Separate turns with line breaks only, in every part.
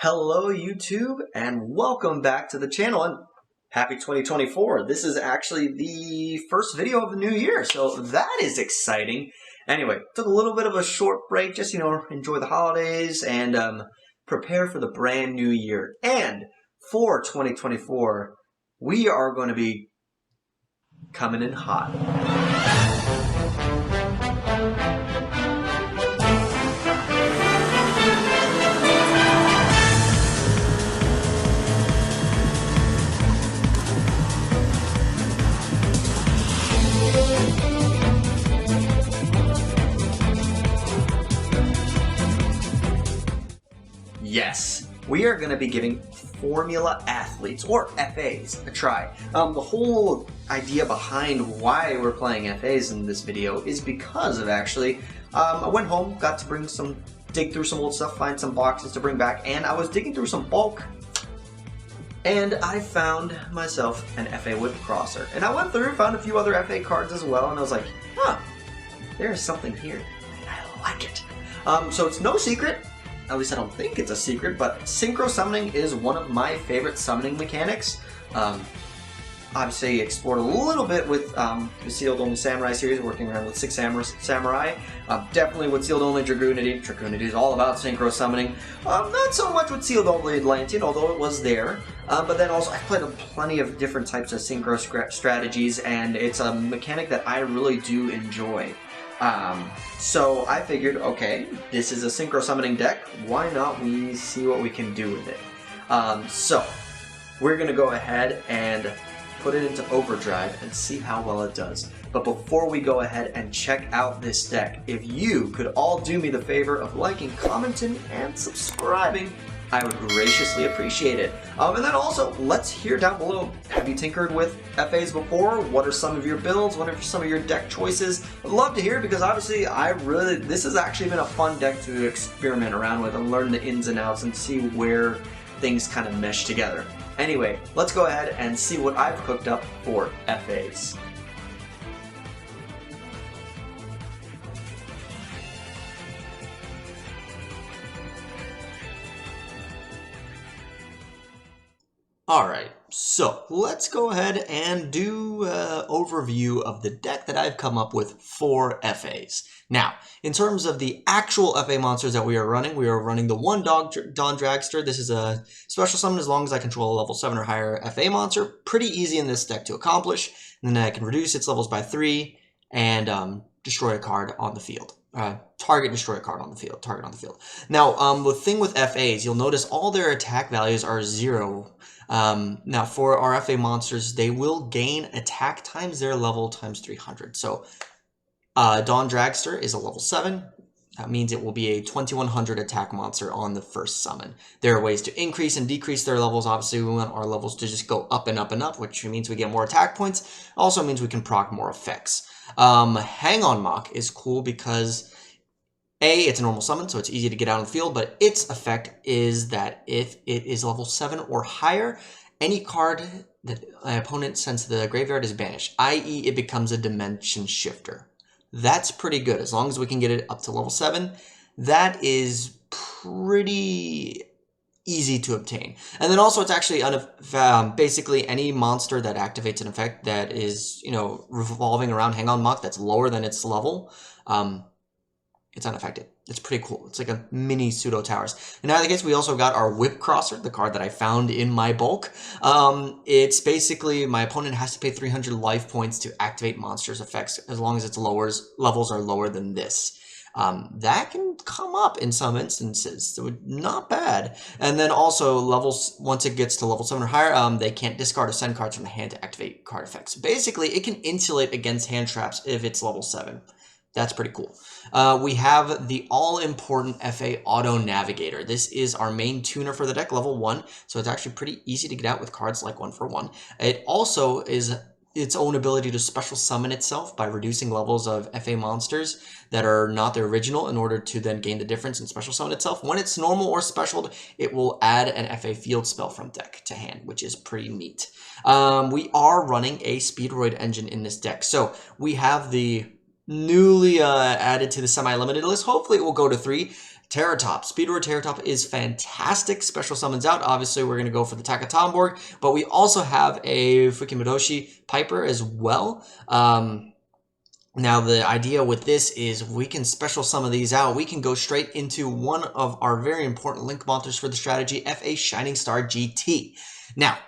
Hello YouTube and welcome back to the channel and happy 2024. This is actually the first video of the new year, so that is exciting. Anyway, took a little bit of a short break, just enjoy the holidays and prepare for the brand new year. And for 2024, we are going to be coming in hot. Yes, we are going to be giving Formula Athletes, or FAs, a try. The whole idea behind why we're playing FAs in this video is because of actually, I went home, got to dig through some old stuff, find some boxes to bring back, and I was digging through some bulk, and I found myself an FA Whip Crosser. And I went through, found a few other FA cards as well, and I was like, huh, there's something here, and I like it. So it's no secret. At least I don't think it's a secret, but synchro summoning is one of my favorite summoning mechanics. Obviously explored a little bit with the Sealed Only Samurai series, working around with 6 Samurai. Definitely with Sealed Only Dragoonity. Dragoonity is all about synchro summoning. Not so much with Sealed Only Atlantean, although it was there. But then also I've played plenty of different types of synchro strategies, and it's a mechanic that I really do enjoy. So I figured, okay, this is a synchro summoning deck, why not we see what we can do with it? So we're going to go ahead and put it into overdrive and see how well it does. But before we go ahead and check out this deck, if you could all do me the favor of liking, commenting, and subscribing, I would graciously appreciate it. And then also, let's hear down below, have you tinkered with FAs before? What are some of your builds? What are some of your deck choices? I'd love to hear, because obviously this has actually been a fun deck to experiment around with and learn the ins and outs and see where things kind of mesh together. Anyway, let's go ahead and see what I've cooked up for FAs. Alright, so let's go ahead and do an overview of the deck that I've come up with for FAs. Now, in terms of the actual FA monsters that we are running the one Dawn Dragster. This is a special summon as long as I control a level 7 or higher FA monster. Pretty easy in this deck to accomplish. And then I can reduce its levels by 3 and destroy a card on the field. Destroy a card on the field, target on the field. Now, the thing with FAs, you'll notice all their attack values are 0. Now for our FA monsters, they will gain attack times their level times 300. So Dawn Dragster is a level 7. That means it will be a 2100 attack monster on the first summon. There are ways to increase and decrease their levels. Obviously, we want our levels to just go up and up and up, which means we get more attack points. Also means we can proc more effects. Hang on Mock is cool because A, it's a normal summon, so it's easy to get out on the field, but its effect is that if it is level 7 or higher, any card that my opponent sends to the graveyard is banished, i.e. it becomes a dimension shifter. That's pretty good. As long as we can get it up to level 7, that is pretty easy to obtain. And then also it's actually basically any monster that activates an effect that is, revolving around Hang On Mock that's lower than its level, it's unaffected. It's pretty cool. It's like a mini pseudo towers. In either case, we also got our Whip Crosser, the card that I found in my bulk. It's basically my opponent has to pay 300 life points to activate monsters' effects as long as its levels are lower than this. That can come up in some instances, so not bad. And then also levels, once it gets to level 7 or higher, they can't discard or send cards from the hand to activate card effects. Basically, it can insulate against hand traps if it's level 7. That's pretty cool. We have the all-important FA Auto Navigator. This is our main tuner for the deck, level 1, so it's actually pretty easy to get out with cards like 1-for-1. It also is its own ability to special summon itself by reducing levels of FA monsters that are not the original in order to then gain the difference and special summon itself. When it's normal or special, it will add an FA field spell from deck to hand, which is pretty neat. We are running a Speedroid engine in this deck, so we have the newly added to the semi-limited list. Hopefully it will go to 3. Terratop. Speedroid Terratop is fantastic. Special summons out. Obviously, we're going to go for the Takatomborg, but we also have a Fukimadoshi Piper as well. Now, the idea with this is we can special summon these out. We can go straight into one of our very important link monsters for the strategy, FA Shining Star GT. Now,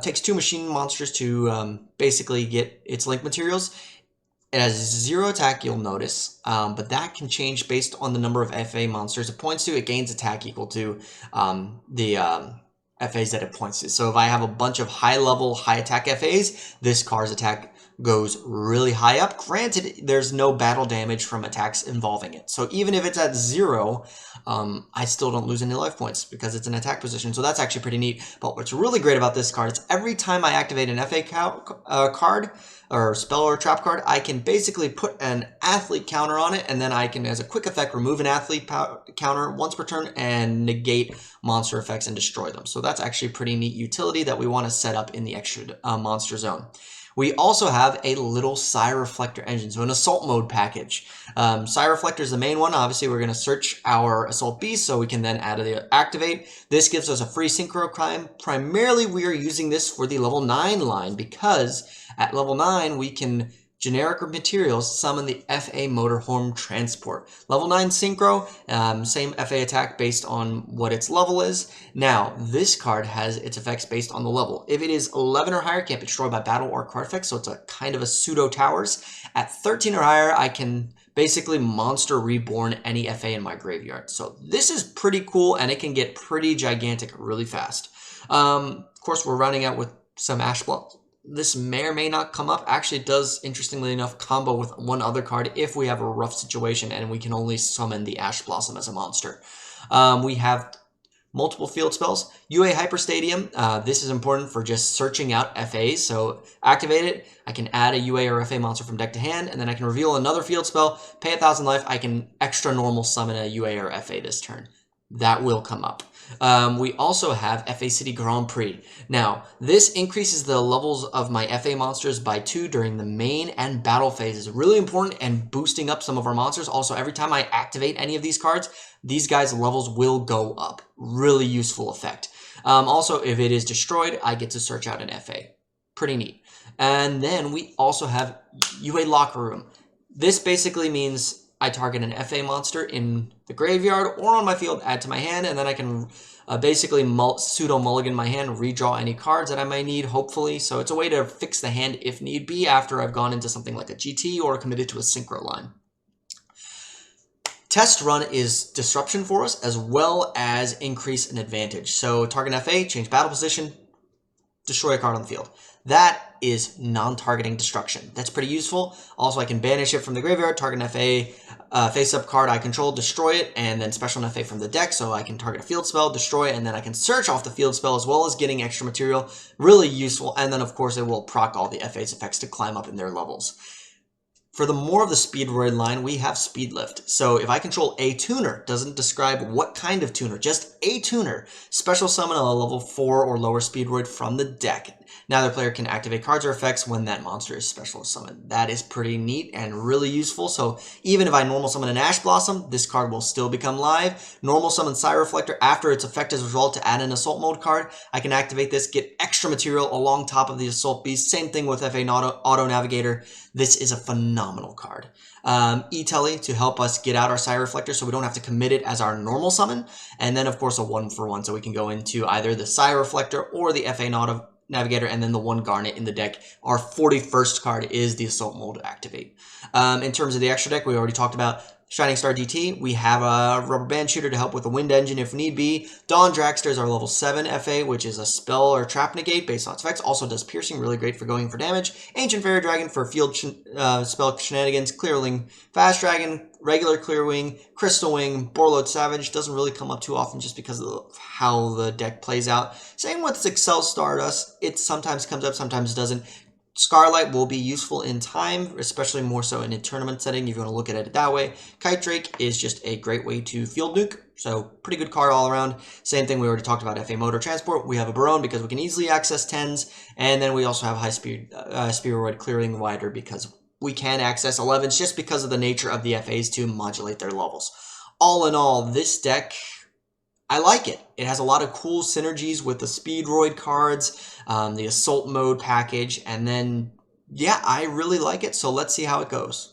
takes 2 machine monsters to basically get its link materials. It has 0 attack, you'll notice, but that can change based on the number of FA monsters it points to. It gains attack equal to the FAs that it points to. So if I have a bunch of high-level, high-attack FAs, this card's attack goes really high up. Granted, there's no battle damage from attacks involving it. So even if it's at 0, I still don't lose any life points because it's an attack position. So that's actually pretty neat. But what's really great about this card is every time I activate an FA card, or spell or trap card, I can basically put an athlete counter on it, and then I can, as a quick effect, remove an athlete counter once per turn and negate monster effects and destroy them. So that's actually a pretty neat utility that we want to set up in the extra monster zone. We also have a little Psi Reflector engine, so an assault mode package. Psi Reflector is the main one. Obviously, we're going to search our assault beast, so we can then add the activate. This gives us a free synchro climb. Primarily, we are using this for the level 9 line because at level 9, we can generic materials summon the FA Motorhome Transport. Level 9 synchro, same FA attack based on what its level is. Now, this card has its effects based on the level. If it is 11 or higher, it can't be destroyed by battle or card effects, so it's a kind of a pseudo towers. At 13 or higher, I can basically monster reborn any FA in my graveyard. So this is pretty cool, and it can get pretty gigantic really fast. Of course, we're running out with some Ash Blossom. This may or may not come up. Actually, it does, interestingly enough, combo with one other card if we have a rough situation and we can only summon the Ash Blossom as a monster. We have multiple field spells. UA Hyper Stadium. This is important for just searching out FAs. So activate it. I can add a UA or FA monster from deck to hand, and then I can reveal another field spell, pay 1,000 life. I can extra normal summon a UA or FA this turn. That will come up. We also have FA City Grand Prix. Now, this increases the levels of my FA monsters by 2 during the main and battle phases. Really important and boosting up some of our monsters. Also, every time I activate any of these cards, these guys' levels will go up. Really useful effect. Also, if it is destroyed, I get to search out an FA. Pretty neat. And then we also have UA Locker Room. This basically means I target an FA monster in the graveyard or on my field, add to my hand, and then I can basically pseudo-mulligan my hand, redraw any cards that I might need, hopefully. So it's a way to fix the hand if need be after I've gone into something like a GT or committed to a synchro line. Test Run is disruption for us as well as increase in advantage. So target FA, change battle position, destroy a card on the field. That is non-targeting destruction. That's pretty useful. Also, I can banish it from the graveyard, target an FA, face-up card I control, destroy it, and then special an FA from the deck, so I can target a field spell, destroy it, and then I can search off the field spell as well as getting extra material. Really useful, and then, of course, it will proc all the FA's effects to climb up in their levels. For the more of the Speedroid line, we have Speed Lift. So if I control a tuner, doesn't describe what kind of tuner, just a tuner, special summon a level 4 or lower Speedroid from the deck. Now the player can activate cards or effects when that monster is special summoned. That is pretty neat and really useful. So even if I normal summon an Ash Blossom, this card will still become live. Normal summon Psi Reflector after its effect is resolved to add an Assault Mode card. I can activate this, get extra material along top of the Assault Beast. Same thing with FA Auto Navigator. This is a phenomenal card. E-Telly to help us get out our Psi Reflector so we don't have to commit it as our normal summon. And then, of course, a 1-for-1 so we can go into either the Psi Reflector or the FA Auto Navigator, and then the 1 Garnet in the deck. Our 41st card is the Assault Mode activate. In terms of the extra deck, we already talked about Shining Star DT. We have a Rubber Band Shooter to help with the Wind Engine if need be. Dawn Dragster is our level 7 FA, which is a spell or trap negate based on its effects. Also does piercing, really great for going for damage. Ancient Fairy Dragon for field spell shenanigans. Clearling Fast Dragon, regular Clear Wing, Crystal Wing, Borload Savage. Doesn't really come up too often just because of how the deck plays out. Same with Excel Stardust. It sometimes comes up, sometimes doesn't. Scarlight will be useful in time, especially more so in a tournament setting if you want to look at it that way. Kite Drake is just a great way to field nuke, so pretty good card all around. Same thing we already talked about, FA Motor Transport. We have a Barone because we can easily access 10s, and then we also have High Speed Speedroid Clearing Wider because we can access 11s just because of the nature of the FAs to modulate their levels. all in all, this deck, I like it. It has a lot of cool synergies with the Speedroid cards, the Assault Mode package, and then, yeah, I really like it, so let's see how it goes.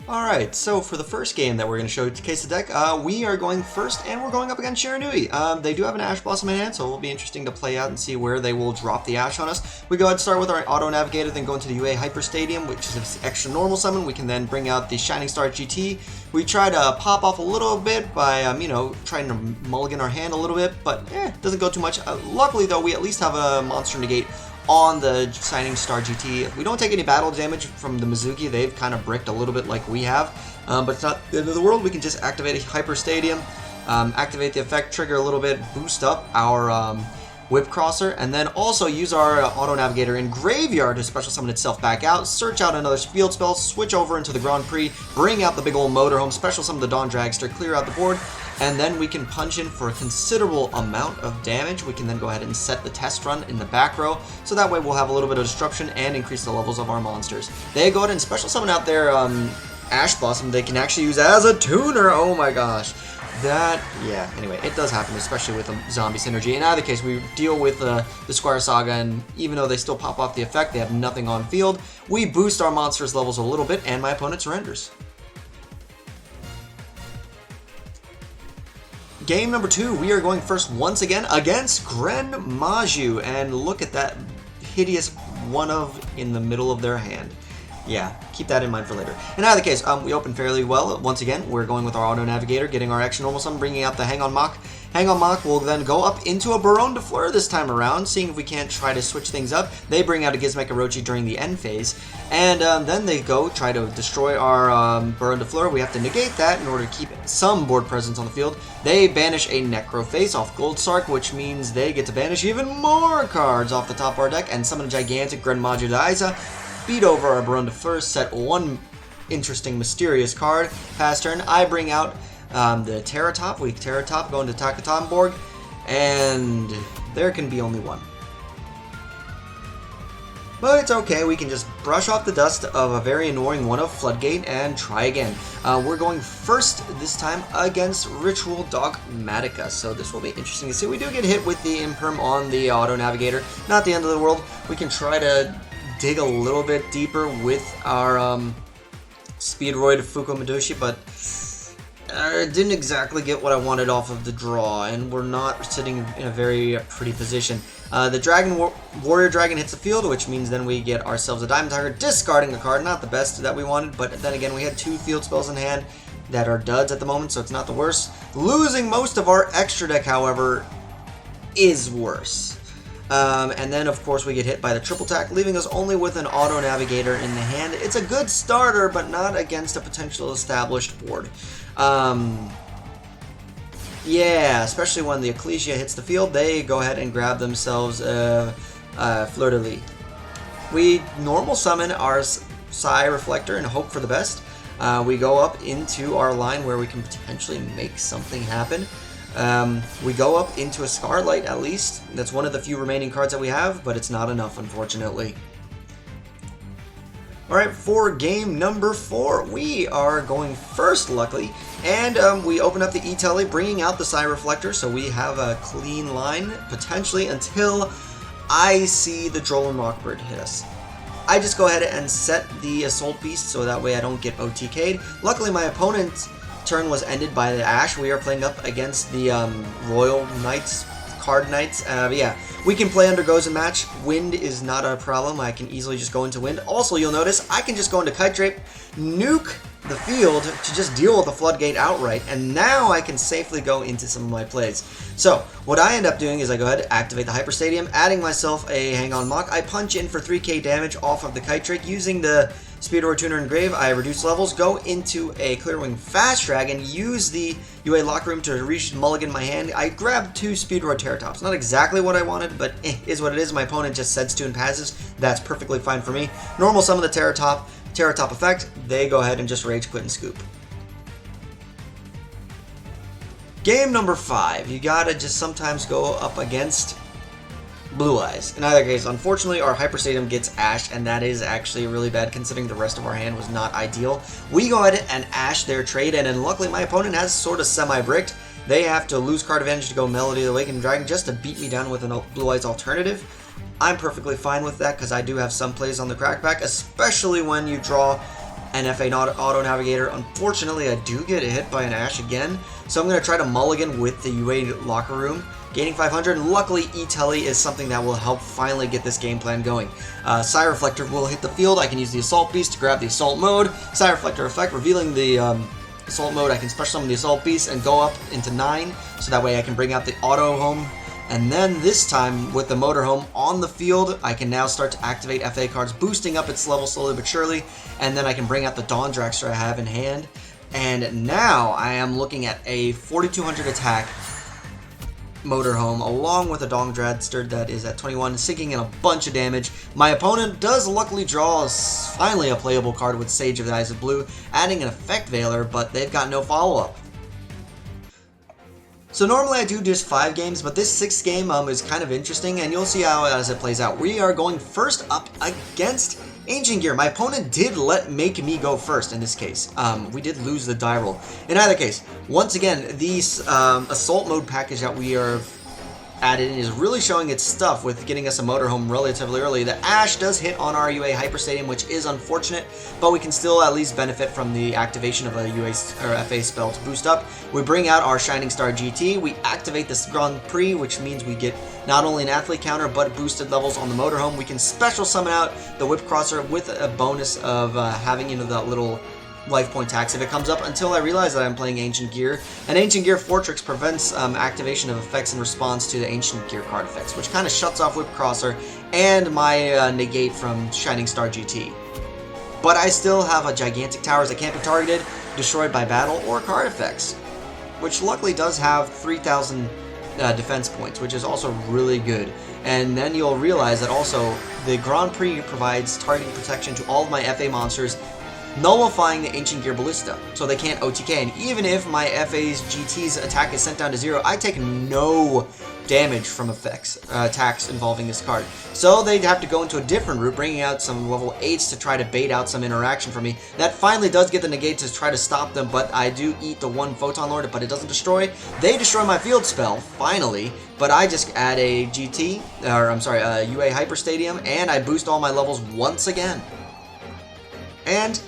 Alright, so for the first game that we're going to showcase the deck, we are going first, and we're going up against Shiranui. They do have an Ash Blossom in hand, so it will be interesting to play out and see where they will drop the Ash on us. We go ahead and start with our Auto Navigator, then go into the UA Hyper Stadium, which is an extra normal summon. We can then bring out the Shining Star GT. We try to pop off a little bit by, you know, trying to mulligan our hand a little bit, but it doesn't go too much. Luckily, though, we at least have a Monster Negate on the Shining Star GT. We don't take any battle damage from the Mizuki. They've kind of bricked a little bit like we have, but it's not the end of the world. We can just activate a Hyper Stadium, activate the effect, trigger a little bit, boost up our Whip Crosser, and then also use our Auto Navigator in Graveyard to special summon itself back out, search out another field spell, switch over into the Grand Prix, bring out the big old Motorhome, special summon the Dawn Dragster, clear out the board, and then we can punch in for a considerable amount of damage. We can then go ahead and set the test run in the back row, so that way we'll have a little bit of disruption and increase the levels of our monsters. They go ahead and special summon out their Ash Blossom. They can actually use as a tuner. Oh my gosh. That, yeah, anyway, it does happen, especially with the zombie synergy. In either case, we deal with the Squire Saga, and even though they still pop off the effect, they have nothing on field. We boost our monsters' levels a little bit, and my opponent surrenders. Game number 2, we are going first once again against Gren Maju, and look at that hideous one-of in the middle of their hand. Yeah, keep that in mind for later. In either case, we open fairly well. Once again, we're going with our Auto Navigator, getting our extra normal summon, bringing out the Hang On Mach. Hang On Mach will then go up into a Baronne de Fleur this time around, seeing if we can't try to switch things up. They bring out a Gizmek Orochi during the end phase, and then they go try to destroy our Baronne de Fleur. We have to negate that in order to keep some board presence on the field. They banish a Necro Face off Gold Sark, which means they get to banish even more cards off the top of our deck and summon a gigantic Gren Maju Daiza. Beat over our Baronne de Fleur, set one interesting, mysterious card. Pass turn, I bring out the Terratop. We Terratop, go into Takatomborg, and there can be only one. But it's okay, we can just brush off the dust of a very annoying one of Floodgate and try again. We're going first this time against Ritual Dogmatica, so this will be interesting to see. We do get hit with the Imperm on the Auto Navigator. Not the end of the world. We can try to dig a little bit deeper with our Speedroid Fuko Madoshi, but I didn't exactly get what I wanted off of the draw, and we're not sitting in a very pretty position. The Warrior Dragon hits the field, which means then we get ourselves a Diamond Tiger, discarding a card. Not the best that we wanted, but then again, we had 2 field spells in hand that are duds at the moment, so it's not the worst. Losing most of our extra deck, however, is worse. And then, of course, we get hit by the triple attack, leaving us only with an Auto Navigator in the hand. It's a good starter, but not against a potential established board. Yeah, especially when the Ecclesia hits the field, they go ahead and grab themselves Fleur de Lis. We normal summon our Psy Reflector and hope for the best. We go up into our line where we can potentially make something happen. We go up into a Scarlight at least. That's one of the few remaining cards that we have, but it's not enough, unfortunately. Alright, for game number 4, we are going first, luckily, and we open up the E-Tele, bringing out the Psy Reflector, so we have a clean line, potentially, until I see the Droll and Rockbird hit us. I just go ahead and set the Assault Beast, so that way I don't get OTK'd. Luckily, my opponent's turn was ended by the Ash. We are playing up against the Royal Knights, Card Knights. Yeah, we can play under Gozen Match. Wind is not a problem. I can easily just go into Wind. Also, you'll notice I can just go into Kite Drape, nuke the field to just deal with the Floodgate outright, and now I can safely go into some of my plays. So, what I end up doing is I go ahead, activate the Hyper Stadium, adding myself a Hang On Mach. I punch in for 3k damage off of the Kite Drake using the Speedroid Tuner and Grave. I reduce levels, go into a Clearwing Fast Dragon, use the UA Lock Room to reach mulligan my hand. I grabbed 2 Speedroid Terratops. Not exactly what I wanted, but is what it is. My opponent just sets 2 and passes. That's perfectly fine for me. Normal summon the Terratop effect. They go ahead and just Rage Quit and Scoop. Game number 5. You gotta just sometimes go up against Blue Eyes. In either case, unfortunately, our Hyper Stadium gets Ash, and that is actually really bad considering the rest of our hand was not ideal. We go ahead and Ash their trade, and then luckily my opponent has sort of semi-bricked. They have to lose card advantage to go Melody of the Awakened Dragon just to beat me down with a Blue Eyes alternative. I'm perfectly fine with that because I do have some plays on the crackback, especially when you draw an FA Auto Navigator. Unfortunately, I do get hit by an Ash again, so I'm going to try to mulligan with the UA Locker Room, gaining 500. Luckily, E-Telly is something that will help finally get this game plan going. Psy Reflector will hit the field. I can use the Assault Beast to grab the Assault Mode. Psy Reflector effect, revealing the Assault Mode. I can special summon the Assault Beast and go up into 9, so that way I can bring out the Auto Home. And then this time, with the Motorhome on the field, I can now start to activate FA cards, boosting up its level slowly but surely, and then I can bring out the Dawn Dragster I have in hand. And now I am looking at a 4200 attack Motorhome, along with a Dawn Dragster that is at 21, sinking in a bunch of damage. My opponent does luckily draw finally a playable card with Sage of the Eyes of Blue, adding an Effect Veiler, but they've got no follow-up. So normally I do just 5 games, but this 6th game is kind of interesting, and you'll see how as it plays out. We are going first up against Ancient Gear. My opponent did make me go first in this case. We did lose the die roll. In either case, once again, these Assault Mode package that we are added in is really showing its stuff with getting us a Motorhome relatively early. The Ash does hit on our UA Hyper Stadium, which is unfortunate, but we can still at least benefit from the activation of a UA or FA spell to boost up. We bring out our Shining Star GT, we activate this Grand Prix, which means we get not only an athlete counter, but boosted levels on the Motorhome. We can special summon out the Whip Crosser with a bonus of having, you know, that little life point tax if it comes up, until I realize that I'm playing Ancient Gear. And Ancient Gear Fortrix prevents activation of effects in response to the Ancient Gear card effects, which kind of shuts off Whip Crosser and my negate from Shining Star GT. But I still have a Gigantic Towers that can't be targeted, destroyed by battle, or card effects, which luckily does have 3,000 defense points, which is also really good. And then you'll realize that also the Grand Prix provides targeting protection to all of my FA monsters, nullifying the Ancient Gear Ballista, so they can't OTK. And even if my FA's GT's attack is sent down to 0, I take no damage from attacks involving this card. So they'd have to go into a different route, bringing out some level 8s to try to bait out some interaction for me. That finally does get the negate to try to stop them, but I do eat the one Photon Lord, but it doesn't destroy. They destroy my field spell, finally, but I just add a GT, or I'm sorry, a UA Hyper Stadium, and I boost all my levels once again. And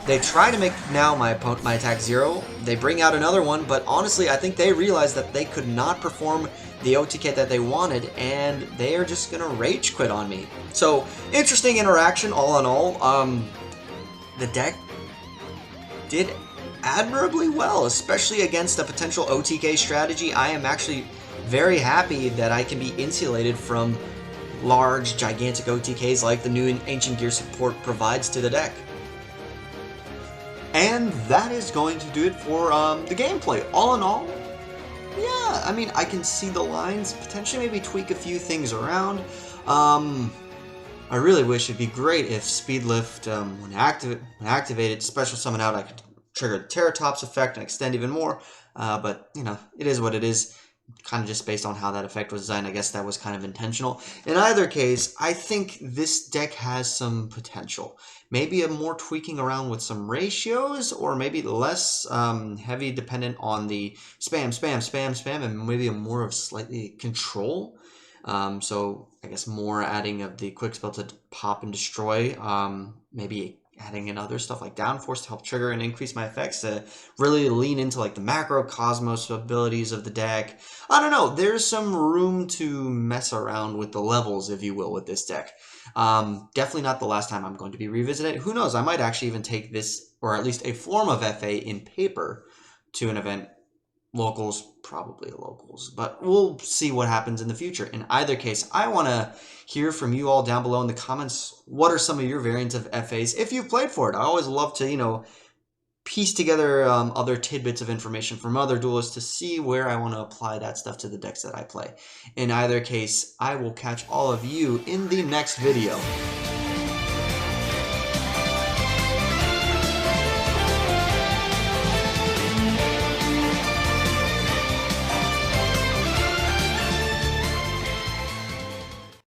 they try to make now my attack 0. They bring out another one, but honestly, I think they realized that they could not perform the OTK that they wanted, and they are just going to rage quit on me. So, interesting interaction all in all. The deck did admirably well, especially against a potential OTK strategy. I am actually very happy that I can be insulated from large, gigantic OTKs like the new Ancient Gear support provides to the deck. And that is going to do it for the gameplay. All in all, yeah, I mean, I can see the lines, potentially maybe tweak a few things around. I really wish it'd be great if Speed Lift, when activated, special summon out, I could trigger the Terratops effect and extend even more. But, you know, it is what it is. Kind of just based on how that effect was designed, I guess that was kind of intentional. In either case, I think this deck has some potential. Maybe a more tweaking around with some ratios, or maybe less heavy dependent on the spam, and maybe a more of slightly control. So I guess more adding of the quick spell to pop and destroy, maybe adding in other stuff like downforce to help trigger and increase my effects, to really lean into like the macro cosmos abilities of the deck. I don't know, there's some room to mess around with the levels, if you will, with this deck. Definitely not the last time I'm going to be revisiting it. Who knows, I might actually even take this, or at least a form of FA in paper, to an event. Locals, probably locals, but we'll see what happens in the future. In either case, I want to hear from you all down below in the comments. What are some of your variants of FAs, if you've played for it? I always love to, you know, piece together other tidbits of information from other duelists to see where I want to apply that stuff to the decks that I play. In either case, I will catch all of you in the next video.